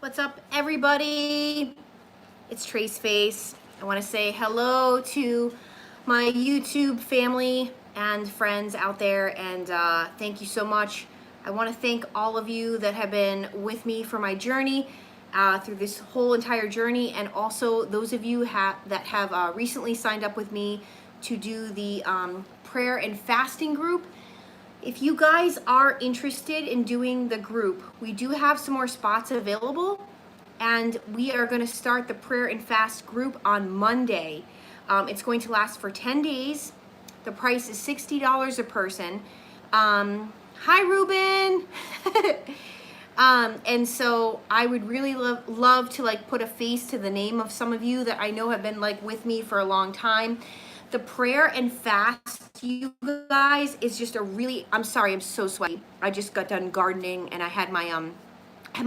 What's up, everybody? It's Trace Face. I want to say hello to my YouTube family and friends out there, and thank you so much. I want to thank all of you that have been with me for my journey through this whole entire journey, and also those of you that have recently signed up with me to do the prayer and fasting group. If you guys are interested in doing the group, we do have some more spots available, and we are going to start the prayer and fast group on Monday. It's going to last for 10 days. The price is $60 a person. Hi, Ruben. And so I would really love to like put a face to the name of some of you that I know have been like with me for a long time. The prayer and fast, you guys, is just a really, I'm sorry, I'm so sweaty. I just got done gardening, and I had my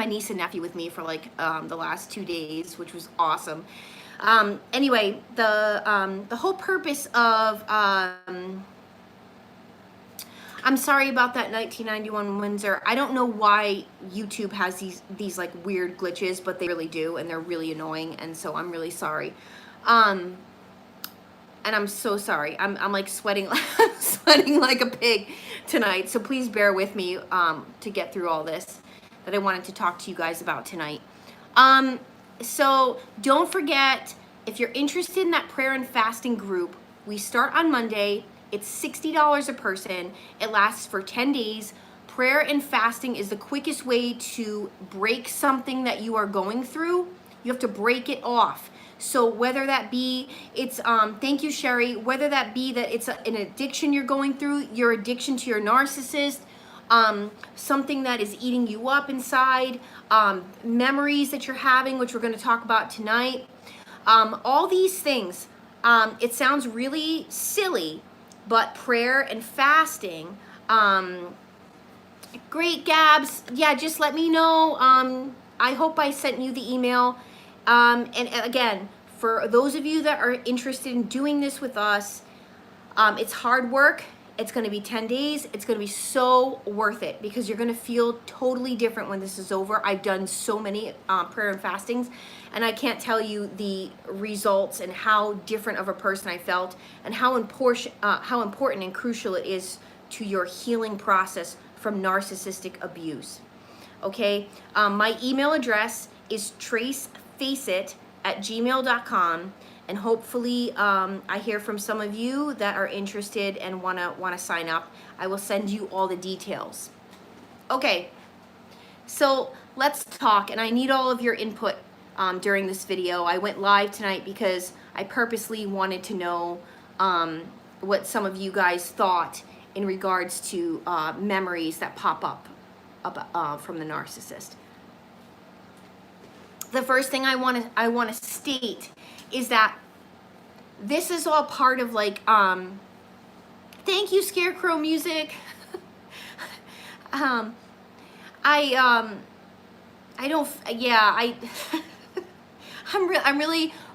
niece and nephew with me for like the last 2 days, which was awesome. Anyway, the whole purpose of I'm sorry about that 1991 Windsor. I don't know why YouTube has these like weird glitches, but they really do, and they're really annoying, and so I'm really sorry. And I'm so sorry. I'm like sweating sweating like a pig tonight. So please bear with me to get through all this that I wanted to talk to you guys about tonight. So don't forget, if you're interested in that prayer and fasting group, we start on Monday. It's $60 a person. It lasts for 10 days. Prayer and fasting is the quickest way to break something that you are going through. You have to break it off. So whether that be, thank you, Sherry, whether that be that it's an addiction you're going through, your addiction to your narcissist, something that is eating you up inside, memories that you're having, which we're going to talk about tonight, all these things, it sounds really silly, but prayer and fasting, great, Gabs, yeah, just let me know. I hope I sent you the email. And again, for those of you that are interested in doing this with us, it's hard work. It's going to be 10 days. It's going to be so worth it, because you're going to feel totally different when this is over. I've done so many prayer and fastings, and I can't tell you the results and how different of a person I felt, and how important and crucial it is to your healing process from narcissistic abuse. Okay, my email address is tracefaceit@gmail.com, and hopefully I hear from some of you that are interested and wanna sign up. I will send you all the details. Okay, so let's talk, and I need all of your input during this video. I went live tonight because I purposely wanted to know what some of you guys thought in regards to memories that pop up from the narcissist. The first thing I want to state is that this is all part of like thank you, Scarecrow Music. I don't, yeah, I'm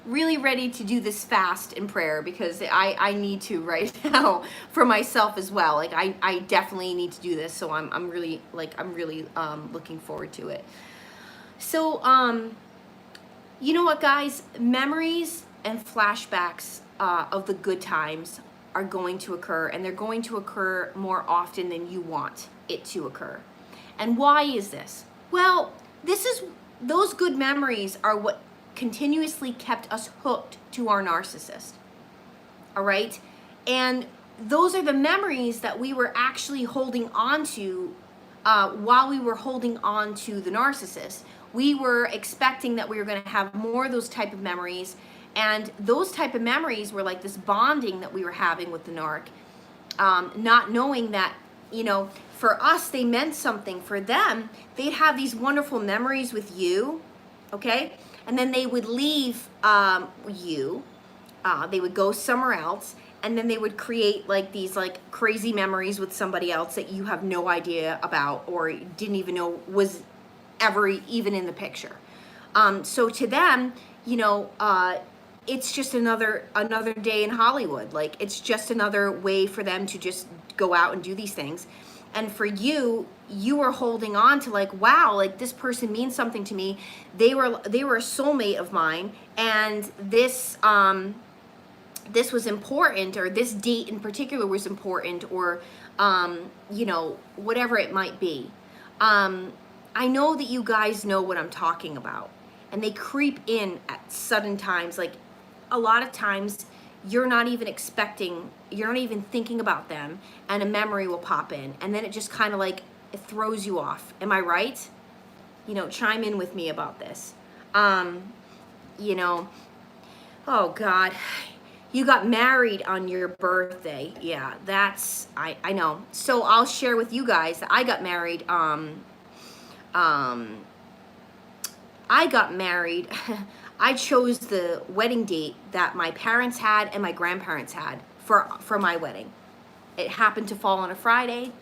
really ready to do this fast in prayer, because I need to right now for myself as well. Like I definitely need to do this, so I'm really looking forward to it. So you know what, guys? Memories and flashbacks of the good times are going to occur, and they're going to occur more often than you want it to occur. And why is this? Well, those good memories are what continuously kept us hooked to our narcissist. All right? And those are the memories that we were actually holding on to while we were holding on to the narcissist. We were expecting that we were going to have more of those type of memories, and those type of memories were like this bonding that we were having with the narc, not knowing that, you know, for us they meant something. For them, they'd have these wonderful memories with you, okay, and then they would leave you, they would go somewhere else, and then they would create like these like crazy memories with somebody else that you have no idea about, or didn't even know was ever even in the picture. So to them, you know, it's just another day in Hollywood. Like, it's just another way for them to just go out and do these things. And for you, you were holding on to like, wow, like this person means something to me. They were a soulmate of mine, and this this was important, or this date in particular was important, or you know, whatever it might be. I know that you guys know what I'm talking about, and they creep in at sudden times. Like a lot of times you're not even expecting, you're not even thinking about them, and a memory will pop in, and then it just kind of like, it throws you off. Am I right? You know, chime in with me about this. You know, oh God, you got married on your birthday. Yeah, that's, I know. So I'll share with you guys that I got married, I chose the wedding date that my parents had and my grandparents had for my wedding. It happened to fall on a Friday.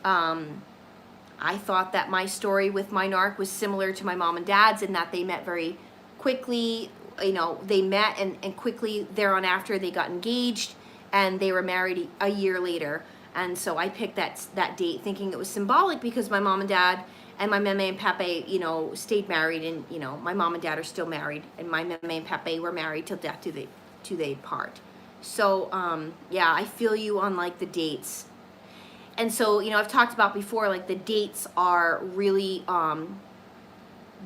I thought that my story with my narc was similar to my mom and dad's, in that they met very quickly. You know, they met and quickly thereon after they got engaged, and they were married a year later. And so I picked that date thinking it was symbolic, because my mom and dad and my meme and pape, you know, stayed married, and, you know, my mom and dad are still married, and my meme and pape were married till death do they part. So, yeah, I feel you on like the dates. And so, you know, I've talked about before, like the dates are really,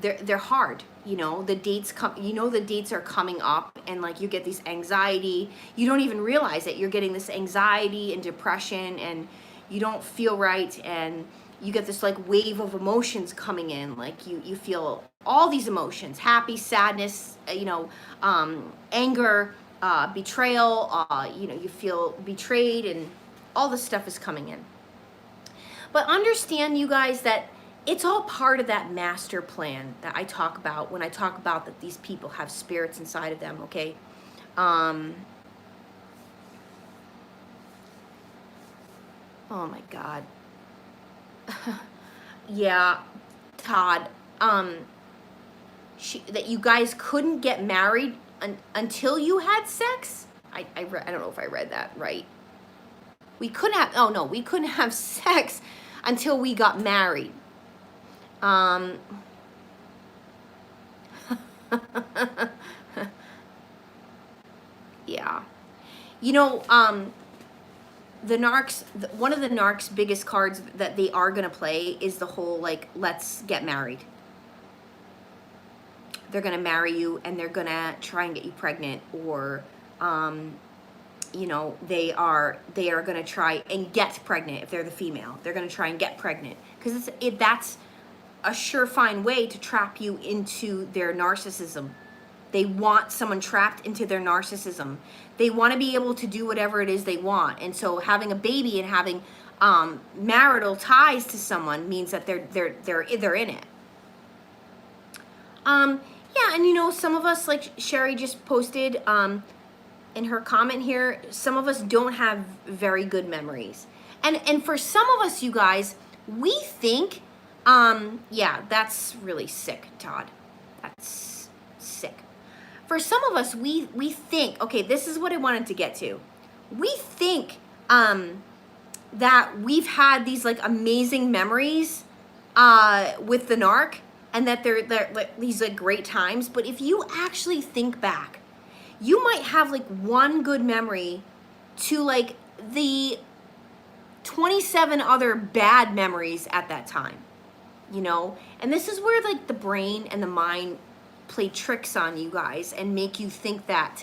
they're hard, you know, the dates come, you know, the dates are coming up, and like you get this anxiety, you don't even realize it, you're getting this anxiety and depression, and you don't feel right, and you get this like wave of emotions coming in, like you feel all these emotions, happy, sadness, you know, anger, betrayal, you know, you feel betrayed, and all this stuff is coming in. But understand, you guys, that it's all part of that master plan that I talk about when I talk about that these people have spirits inside of them, okay? Oh my God. Yeah, Todd, that you guys couldn't get married until you had sex? I don't know if I read that right. We couldn't have, oh no, we couldn't have sex until we got married. Yeah. You know, the narcs, one of the narcs' biggest cards that they are going to play is the whole, like, let's get married. They're going to marry you, and they're going to try and get you pregnant, or, you know, they are going to try and get pregnant. If they're the female, they're going to try and get pregnant, because that's a surefire way to trap you into their narcissism. They want someone trapped into their narcissism. They want to be able to do whatever it is they want. And so having a baby and having marital ties to someone means that they're in it. Yeah, and you know, some of us, like Sherry just posted in her comment here, some of us don't have very good memories. And for some of us, you guys, we think, yeah, that's really sick, Todd. That's sick. For some of us, we think, okay, this is what I wanted to get to. We think that we've had these like amazing memories with the narc, and that they're like these like great times. But if you actually think back, you might have like one good memory to like the 27 other bad memories at that time, you know? And this is where like the brain and the mind play tricks on you guys and make you think that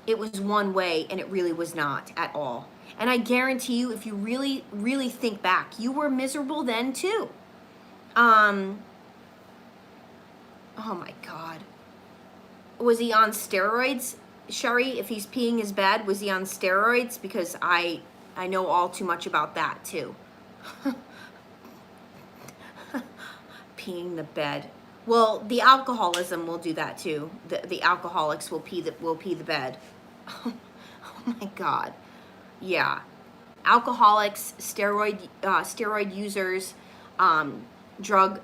it was one way, and it really was not at all. And I guarantee you, if you really, really think back, you were miserable then too. Oh my God. Was he on steroids, Sherry? If he's peeing his bed, was he on steroids? Because I know all too much about that too. Peeing the bed. Well, the alcoholism will do that too. The alcoholics will pee the bed. Oh my God. Yeah. Alcoholics, steroid users, drug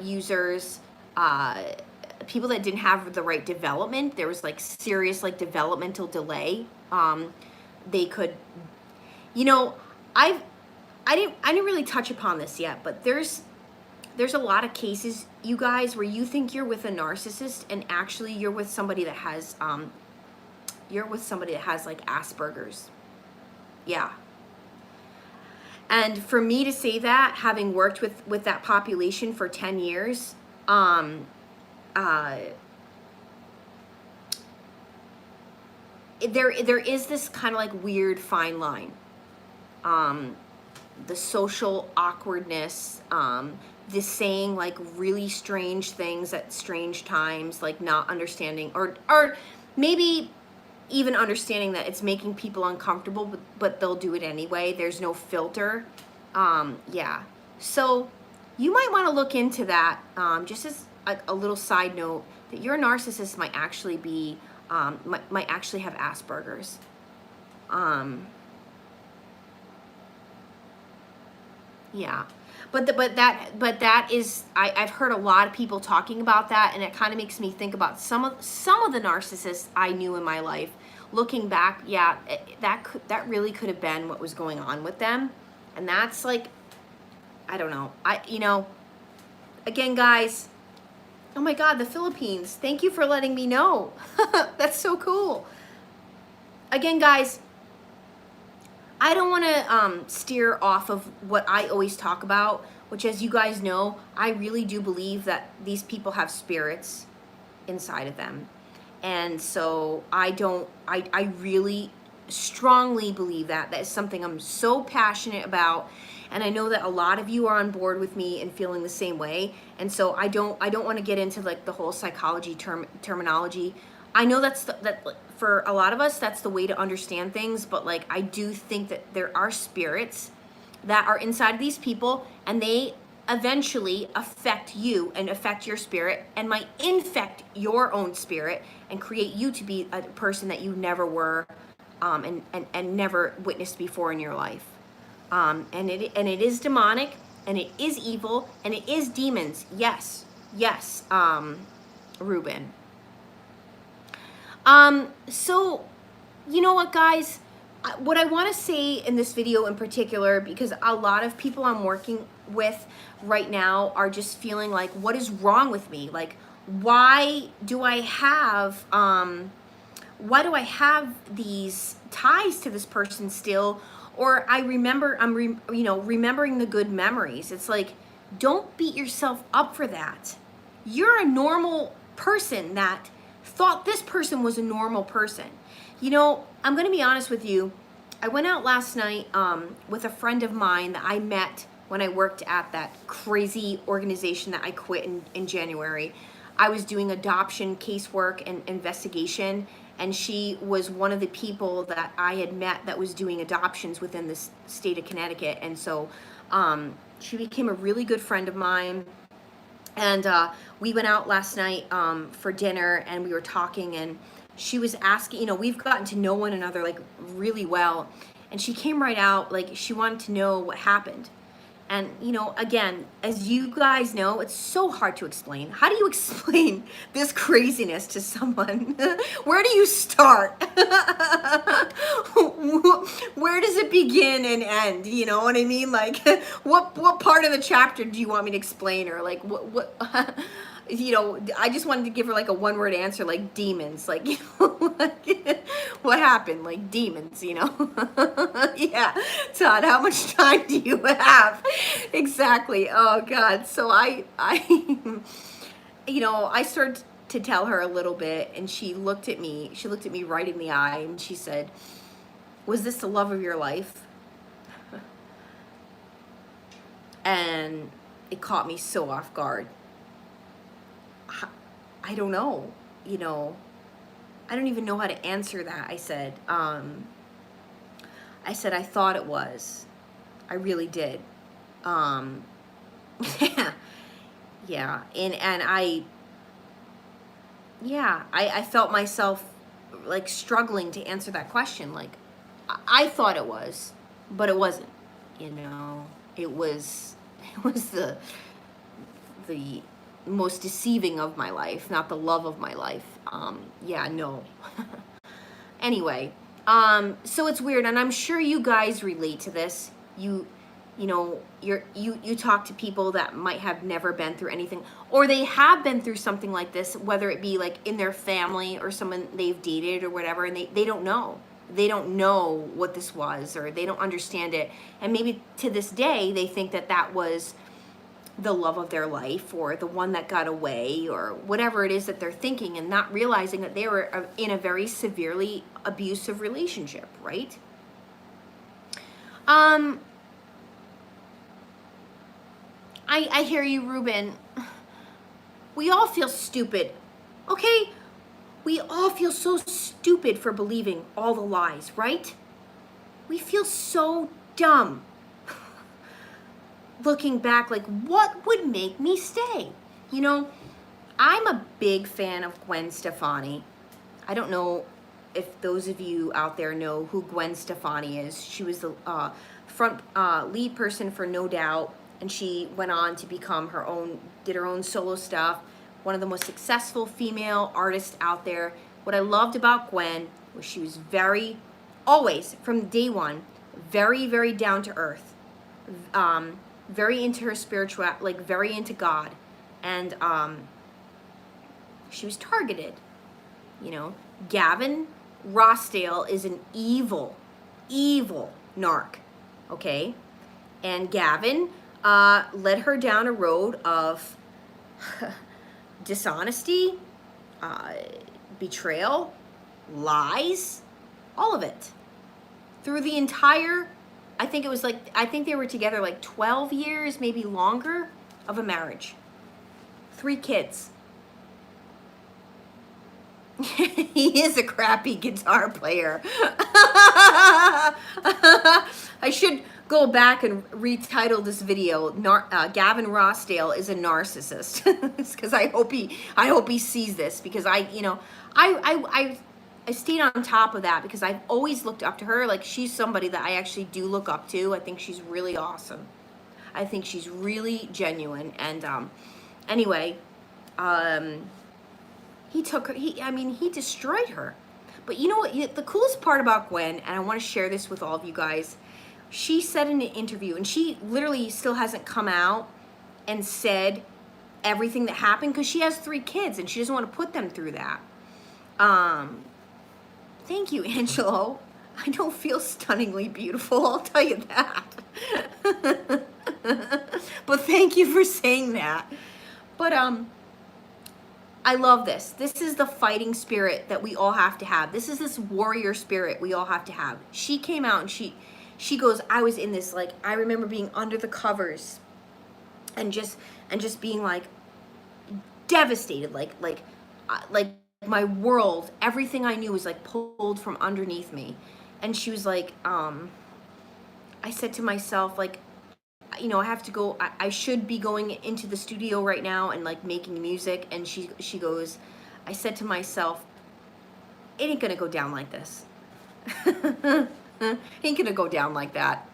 users, people that didn't have the right development. There was like serious like developmental delay. They could, you know, I didn't really touch upon this yet, but there's a lot of cases, you guys, where you think you're with a narcissist and actually you're with somebody that has like Asperger's. Yeah. And for me to say that, having worked with that population for 10 years, there is this kind of like weird fine line. The social awkwardness, this saying like really strange things at strange times, like not understanding, or maybe even understanding that it's making people uncomfortable, but they'll do it anyway. There's no filter. Yeah. So you might want to look into that, just as a little side note, that your narcissist might actually be, might actually have Asperger's. Yeah. But that is, I've heard a lot of people talking about that, and it kind of makes me think about some of the narcissists I knew in my life. Looking back, yeah, that really could have been what was going on with them. And that's like, I don't know. Again, guys, oh my God, the Philippines. Thank you for letting me know. That's so cool. Again, guys, I don't want to steer off of what I always talk about, which, as you guys know, I really do believe that these people have spirits inside of them. And so I really strongly believe that. That is something I'm so passionate about. And I know that a lot of you are on board with me and feeling the same way. And so I don't want to get into like the whole psychology terminology. I know that for a lot of us, that's the way to understand things. But like, I do think that there are spirits that are inside of these people, and they eventually affect you and affect your spirit, and might infect your own spirit and create you to be a person that you never were, and never witnessed before in your life. And it is demonic, and it is evil, and it is demons. Yes, Ruben. So, you know what, guys? What I want to say in this video in particular, because a lot of people I'm working with right now are just feeling like, what is wrong with me? Like, why do I have these ties to this person still? Or remembering the good memories. It's like, don't beat yourself up for that. You're a normal person that thought this person was a normal person. I'm going to be honest with you. I went out last night with a friend of mine that I met when I worked at that crazy organization that I quit in January. I was doing adoption casework and investigation, and she was one of the people that I had met that was doing adoptions within the state of Connecticut. And so she became a really good friend of mine. And we went out last night for dinner, and we were talking, and she was asking, we've gotten to know one another like really well. And she came right out, like she wanted to know what happened. And, again, as you guys know, it's so hard to explain. How do you explain this craziness to someone? Where do you start? Where does it begin and end? You know what I mean? Like, what part of the chapter do you want me to explain? Or like, what I just wanted to give her like a one-word answer, like demons, like, like, what happened? Like demons, Yeah, Todd, how much time do you have? Exactly. Oh God. So I started to tell her a little bit, and she looked at me right in the eye, and she said, "Was this the love of your life?" And it caught me so off guard. I don't know, I don't even know how to answer that. I said, I thought it was. I really did. Yeah. And I felt myself like struggling to answer that question. Like, I thought it was, but it wasn't, it was the most deceiving of my life, not the love of my life. No. Anyway, so it's weird, and I'm sure you guys relate to this. You you know, you talk to people that might have never been through anything, or they have been through something like this, whether it be like in their family or someone they've dated or whatever, and they don't know. They don't know what this was, or they don't understand it. And maybe to this day, they think that that was the love of their life, or the one that got away, or whatever it is that they're thinking, and not realizing that they were in a very severely abusive relationship, right? I hear you, Ruben. We all feel stupid, okay? We all feel so stupid for believing all the lies, right? We feel so dumb. Looking back, like, what would make me stay? You know, I'm a big fan of Gwen Stefani. I don't know if those of you out there know who Gwen Stefani is. She was the front lead person for No Doubt, and she went on to become her own, did her own solo stuff. One of the most successful female artists out there. What I loved about Gwen was she was very, always, from day one, very, very down to earth. Very into her spiritual, like very into God. And she was targeted, you know. Gavin Rossdale is an evil, evil narc, okay? And Gavin led her down a road of dishonesty, betrayal, lies, all of it. Through the entire, I think it was like, I think they were together like 12 years, maybe longer, of a marriage. 3 kids. He is a crappy guitar player. I should go back and retitle this video. Gavin Rossdale is a narcissist. Because I hope he sees this, because I stayed on top of that because I've always looked up to her. Like, she's somebody that I actually do look up to. I think she's really awesome. I think she's really genuine. And anyway, he took her, he destroyed her. But you know what, the coolest part about Gwen, and I want to share this with all of you guys, she said in an interview, and she literally still hasn't come out and said everything that happened, because she has 3 kids and she doesn't want to put them through that. Thank you, Angelo. I don't feel stunningly beautiful, I'll tell you that. But thank you for saying that. But I love this. This is the fighting spirit that we all have to have. This is this warrior spirit we all have to have. She came out and she goes, I was in this, like, I remember being under the covers and just being like devastated, like my world, everything I knew was like pulled from underneath me. And she was like, I said to myself, like, you know, I have to go, I should be going into the studio right now and like making music. And she goes, I said to myself, it ain't gonna go down like this. Ain't gonna go down like that.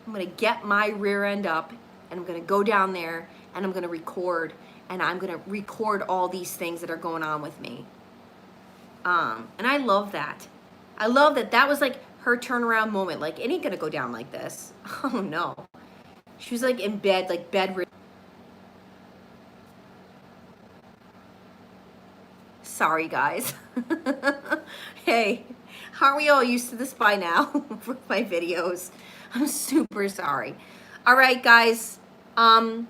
I'm gonna get my rear end up and I'm gonna go down there and I'm gonna record, and I'm gonna record all these things that are going on with me. And I love that. I love that that was like her turnaround moment. Like, it ain't gonna go down like this. Oh no. She was like in bed, like bedridden. Sorry, guys. Hey, aren't we all used to this by now with my videos? I'm super sorry. All right, guys. I'm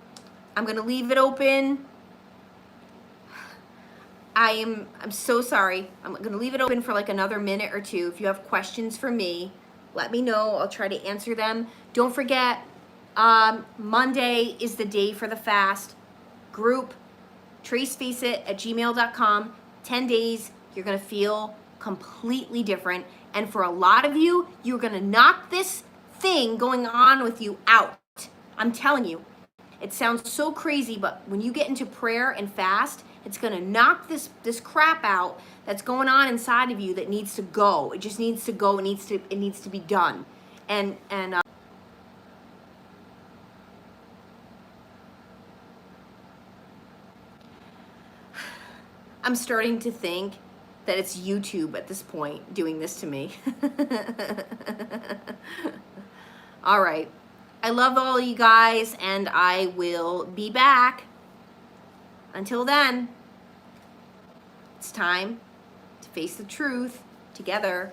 gonna leave it open. I'm so sorry. I'm gonna leave it open for like another minute or two. If you have questions for me, let me know. I'll try to answer them. Don't forget, Monday is the day for the fast. Group, tracefaceit@gmail.com. 10 days, you're gonna feel completely different. And for a lot of you, you're gonna knock this thing going on with you out. I'm telling you, it sounds so crazy, but when you get into prayer and fast, it's gonna knock this crap out that's going on inside of you that needs to go. It just needs to go. It needs to be done. And I'm starting to think that it's YouTube at this point doing this to me. All right. I love all you guys, and I will be back. Until then, it's time to face the truth together.